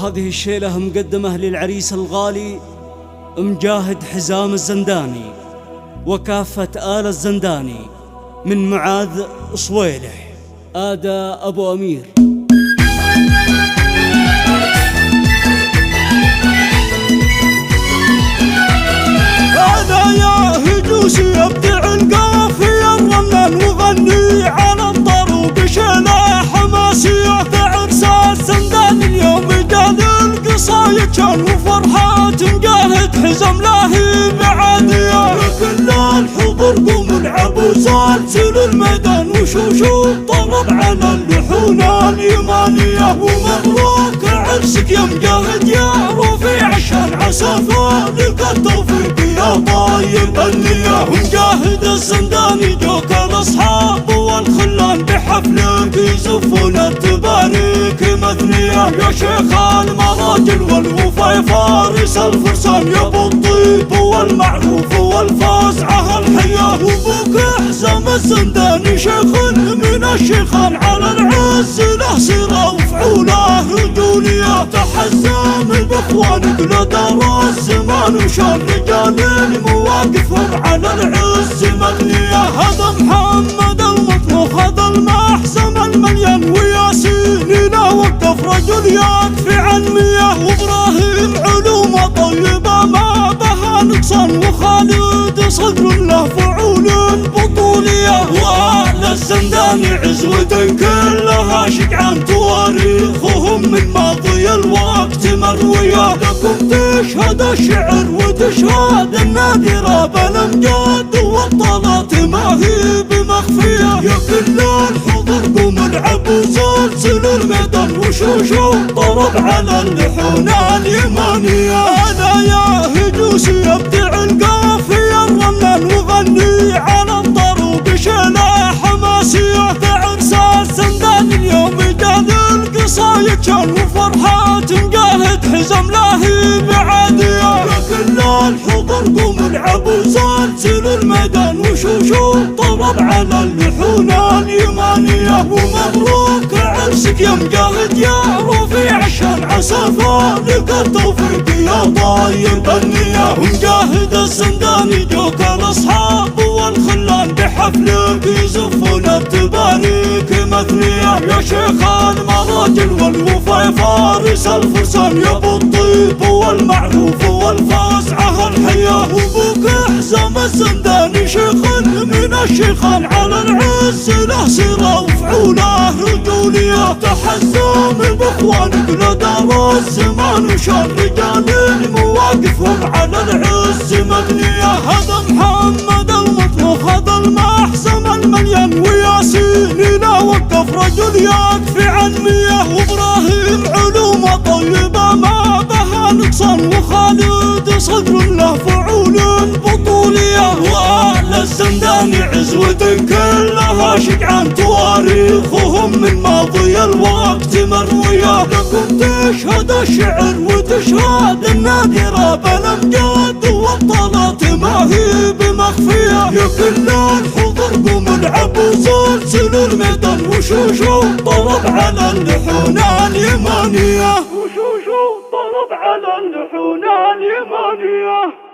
هذه الشيلة مقدمة للعريس الغالي مجاهد حزام الزنداني وكافة آل الزنداني من معاذ صويلح آدى أبو أمير. أنا يا هجوسي أبدع القافية الرنان وغني على الطروق شيلة حماسية بعرس الزندان اليوم جان القصايد كان وفرحات مجاهد حزم لاهي بعادية كل الحضور قوم العبوا سلسلوا الميدان وشوشوا طلب على اللحون اليمانية ومبروك عرسك يا مجاهد يا رفيع عشان عسافرك التوفيق يا طيب النية ومجاهد الزنداني جوك الاصحاب والخلان بحفلك يزفون التباريك مثنية يا شيخ المراجل والوفا فارس الفرسان يا ابو الطيب والمعروف والفازعة الحياة وبوك حزام الزنداني شيخ من الشيخان على العز له سيرة وفعوله رجولية تحزم باخوانك لدار الزمان وشان رجال مواقفهم على العز مغنية هذا محمد المطبوخ هذا المحسن المليان وياسين لا وقف رجل يكفي عن 100 وابراهيم علومه طيبه ما بها نقصان وخالد صدر له فعول بطوليه واهل الزنداني عزوة كلها شجعان تواريخهم من ماضي الوقت مرويه لكم تشهد الشعر وتشهد النادرة بالامجاد والطلات ما هي بمخفيه يا كل الحضور قوم العبوا سلسلوا الميدان وشوشوا طرب على اللحون اليمانية. أنا يا هجوسي أبدع القافية الرنان وغني على الطروق شيلة حماسية بعرس الزندان اليوم جان القصايد كان وفرحات مجاهد حزم لاهي بعادية يا كل الحضور قوم العبوا سلسلوا الميدان وشوشوا طرب على اللحون اليمانية ومبروك عرسك يا مجاهد يا رفيع عشان عسافرك التوفيق يا طيب النية ومجاهد الزنداني جوك الاصحاب والخلان بحفلك يزفون التباريك مثنية يا شيخ المراجل والوفا فارس الفرسان يا ابو الطيب والمعروف والفازعة الحياة وبوك حزام الزنداني شيخ من الشيخان على العز له سيرة وفعوله رجولية تحزم باخوانك لدار الزمان وشان رجال مواقفهم على العز مبنية هذا محمد المطبوخ هذا المحسن المليان وياسين لا وقف رجل يكفي عن 100 وابراهيم علومه طيبه ما بها نقصان وخالد صدر له فعول بطوليه واهل الزنداني عزوة كلها شجعان تواريخهم من ماضي الوقت مرويه لكم تشهد الشعر وتشهد النادرة بالامجاد والطلات ما هي بمخفيه يا كل الحضور قوم العبوا سلسلوا الميدان وشوشوا طلب على اللحون اليمانية وشوشوا طلب على اللحون اليمانية.